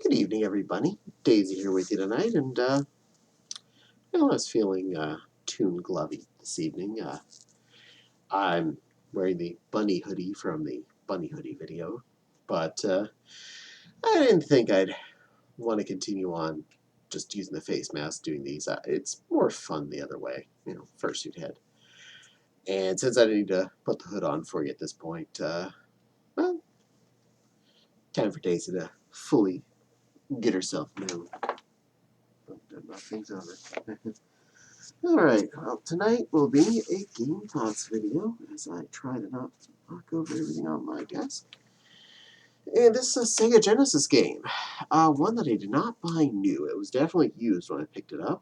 Good evening, everybody. Daisy here with you tonight, and I was feeling Toon Glovey this evening. I'm wearing the bunny hoodie from the bunny hoodie video, but I didn't think I'd want to continue on just using the face mask doing these. It's more fun the other way, fursuit head. And since I need to put the hood on for you at this point, well, time for Daisy to fully get herself known. Knock things over. Alright, well, tonight will be a Game Thoughts video as I try to not knock over everything on my desk. And this is a Sega Genesis game. One that I did not buy new. It was definitely used when I picked it up.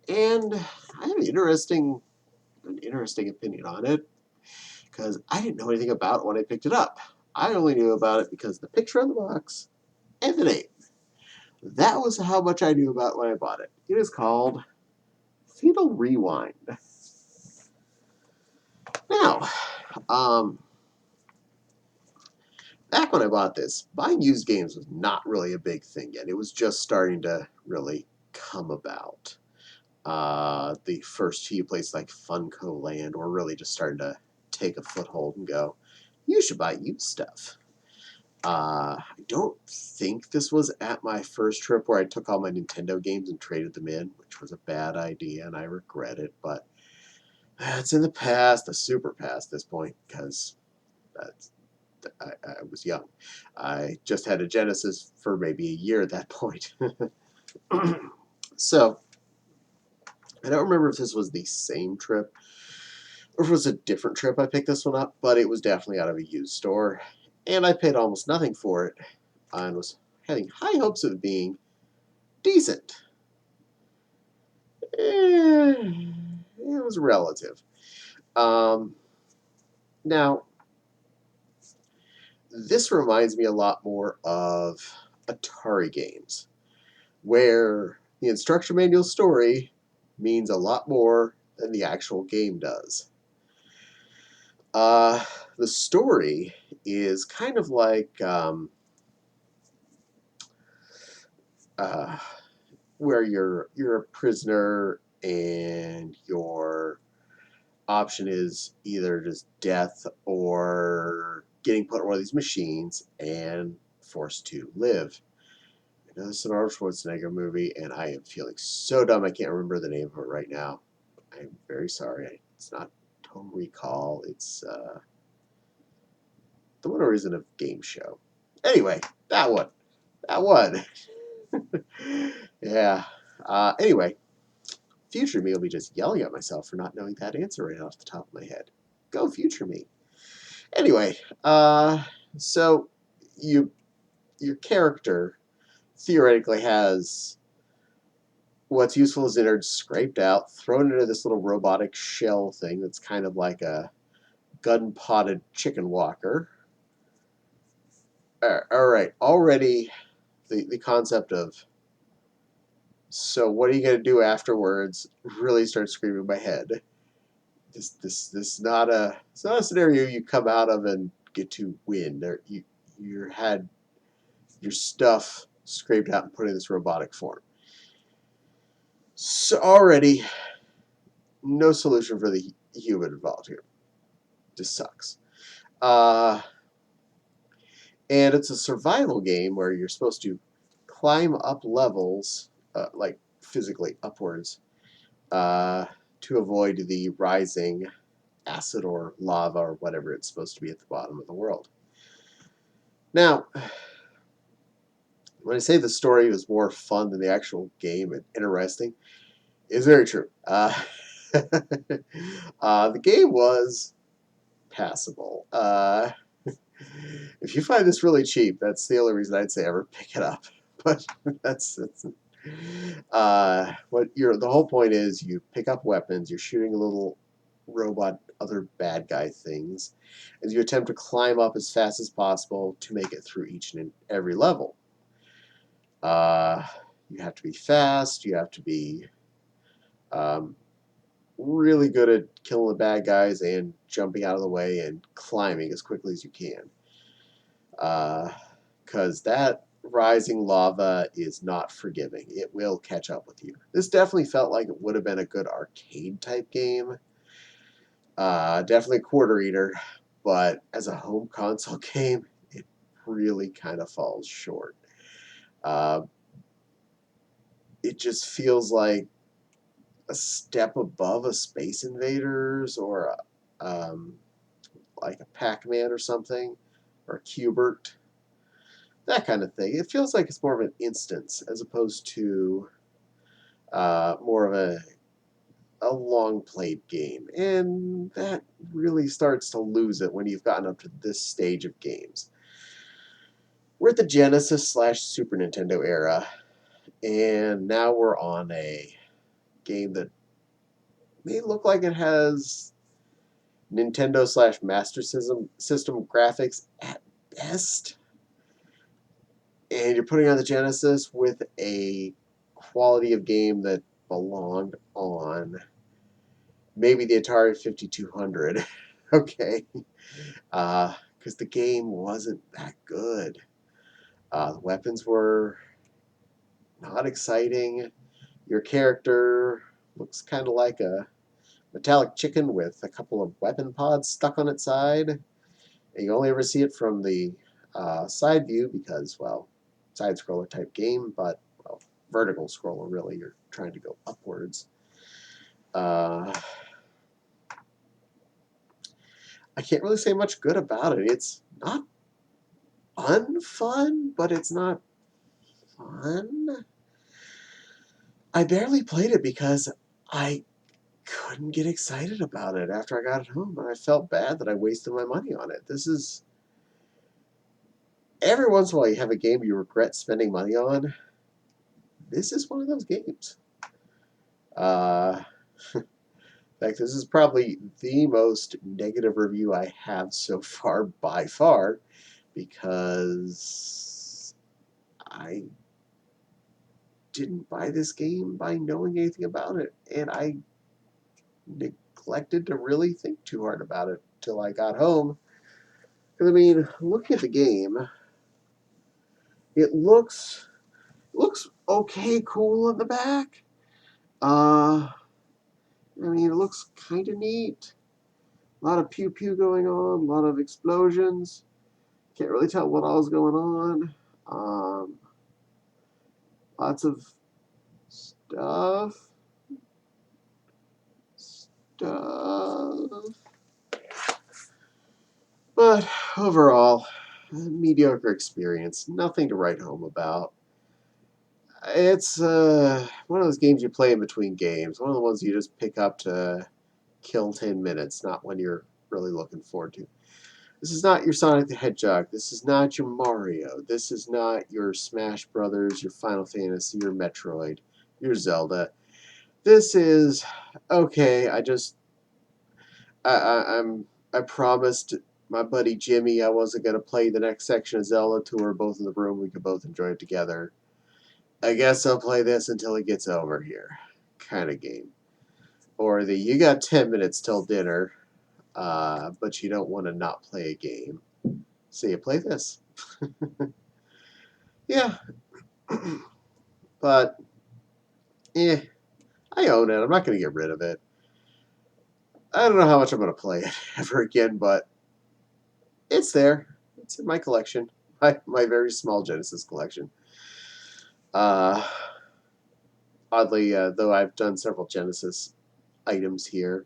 And I have an interesting opinion on it because I didn't know anything about it when I picked it up. I only knew about it because of the picture on the box and the name. That was how much I knew about it when I bought it. It is called Fatal Rewind. Now, back when I bought this, buying used games was not really a big thing yet. It was just starting to really come about. The first few places like Funko Land were really just starting to take a foothold and go, you should buy used stuff. I don't think this was at my first trip where I took all my Nintendo games and traded them in, which was a bad idea and I regret it, but it's in the past, the super past at this point, because I was young. I just had a Genesis for maybe a year at that point. So, I don't remember if this was the same trip or if it was a different trip I picked this one up, but it was definitely out of a used store. And I paid almost nothing for it and was having high hopes of it being decent. It was relative. Now, this reminds me a lot more of Atari games, where the instruction manual story means a lot more than the actual game does. The story is kind of like where you're a prisoner and your option is either just death or getting put in one of these machines and forced to live. I know this is an Arnold Schwarzenegger movie, and I am feeling so dumb I can't remember the name of it right now. I'm very sorry. It's not Total Recall. It's the one where he's in a game show. Anyway, that one. That one. Yeah. Anyway, future me will be just yelling at myself for not knowing that answer right off the top of my head. Go future me. Anyway, so your character theoretically has what's useful as innards scraped out, thrown into this little robotic shell thing that's kind of like a gun-potted chicken walker. All right, already the concept of, so what are you going to do afterwards, really starts screaming in my head. This is not a scenario you come out of and get to win. You had your stuff scraped out and put in this robotic form. So already, no solution for the human involved here. Just sucks. And it's a survival game where you're supposed to climb up levels, like physically upwards, to avoid the rising acid or lava or whatever it's supposed to be at the bottom of the world. Now, when I say the story was more fun than the actual game and interesting, it's very true. The game was passable. If you find this really cheap, that's the only reason I'd say ever pick it up. But that's the whole point is you pick up weapons, you're shooting little robot other bad guy things, as you attempt to climb up as fast as possible to make it through each and every level. You have to be fast, you have to be really good at killing the bad guys and jumping out of the way and climbing as quickly as you can. Because that rising lava is not forgiving. It will catch up with you. This definitely felt like it would have been a good arcade type game. Definitely a quarter eater, but as a home console game, it really kind of falls short. Uh, it just feels like a step above a Space Invaders or like a Pac-Man or something, or a Q*bert, that kind of thing. It feels like it's more of an instance as opposed to more of a long played game. And that really starts to lose it when you've gotten up to this stage of games. We're at the Genesis slash Super Nintendo era, and now we're on a game that may look like it has Nintendo slash Master System graphics at best. And you're putting on the Genesis with a quality of game that belonged on maybe the Atari 5200. Okay. Because the game wasn't that good. The weapons were not exciting. Your character looks kind of like a metallic chicken with a couple of weapon pods stuck on its side. And you only ever see it from the side view because, well, side scroller type game, but well, vertical scroller really. You're trying to go upwards. I can't really say much good about it. It's not unfun, but it's not fun. I barely played it because I couldn't get excited about it after I got it home, and I felt bad that I wasted my money on it. This is every once in a while you have a game you regret spending money on. This is one of those games. In fact, this is probably the most negative review I have so far by far because I didn't buy this game by knowing anything about it, and I neglected to really think too hard about it till I got home. Because I mean, looking at the game, it looks okay, cool in the back. I mean, it looks kind of neat. A lot of pew pew going on, a lot of explosions. Can't really tell what all's going on. Lots of stuff. But overall, mediocre experience. Nothing to write home about. It's one of those games you play in between games. One of the ones you just pick up to kill 10 minutes, not when you're really looking forward to. This is not your Sonic the Hedgehog. This is not your Mario. This is not your Smash Brothers, your Final Fantasy, your Metroid, your Zelda. This is okay. I promised my buddy Jimmy I wasn't gonna play the next section of Zelda till we're both in the room. We could both enjoy it together. I guess I'll play this until it gets over here, kind of game. Or the you got 10 minutes till dinner, but you don't want to not play a game. So you play this. Yeah, but I own it. I'm not going to get rid of it. I don't know how much I'm going to play it ever again, but it's there. It's in my collection, my very small Genesis collection. Uh, Oddly, though I've done several Genesis items here,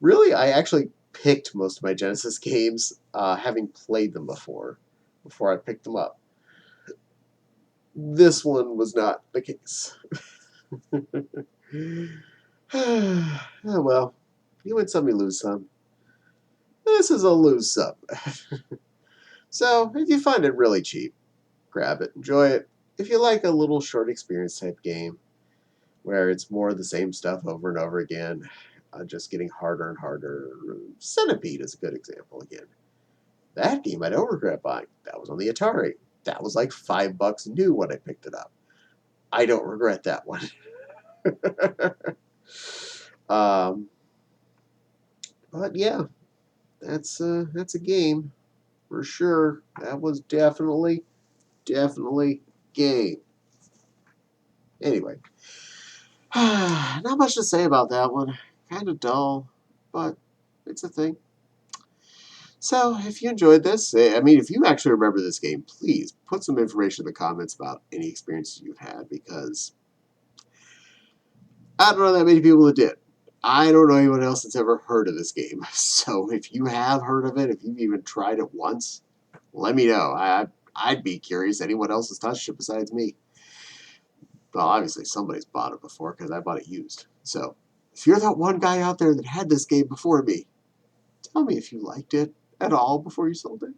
really, I actually picked most of my Genesis games having played them before I picked them up. This one was not the case. Oh well, you win some, you lose some. This is a lose some. So, if you find it really cheap, grab it, enjoy it. If you like a little short experience type game where it's more of the same stuff over and over again, just getting harder and harder, Centipede is a good example again. That game I don't regret buying. That was on the Atari. That was like $5 new when I picked it up. I don't regret that one. um, but yeah, that's a game for sure. That was definitely definitely game. Anyway, not much to say about that one. Kind of dull, but it's a thing. So, if you enjoyed this, I mean, if you actually remember this game, please put some information in the comments about any experiences you've had, because I don't know that many people that did. I don't know anyone else that's ever heard of this game. So, if you have heard of it, if you've even tried it once, let me know. I'd be curious. Anyone else has touched it besides me? Well, obviously somebody's bought it before, because I bought it used. So, if you're that one guy out there that had this game before me, tell me if you liked it at all before you sold it.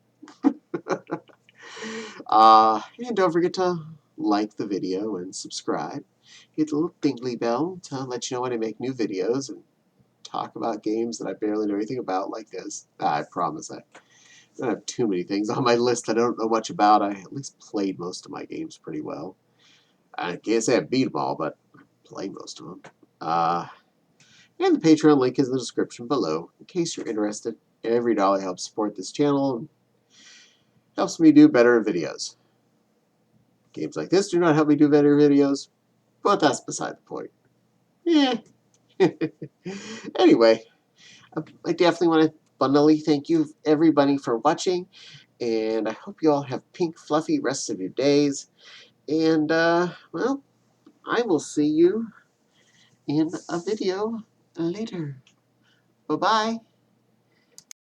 And don't forget to like the video and subscribe. Hit the little dingly bell to let you know when I make new videos and talk about games that I barely know anything about, like this. I promise I don't have too many things on my list that I don't know much about. I at least played most of my games pretty well. I can't say I beat them all, but I played most of them. And the Patreon link is in the description below, in case you're interested. Every dollar helps support this channel and helps me do better videos. Games like this do not help me do better videos, but that's beside the point. Yeah. Anyway, I definitely want to abundantly thank you, everybody, for watching, and I hope you all have pink, fluffy rest of your days. And, well, I will see you in a video later. Bye-bye.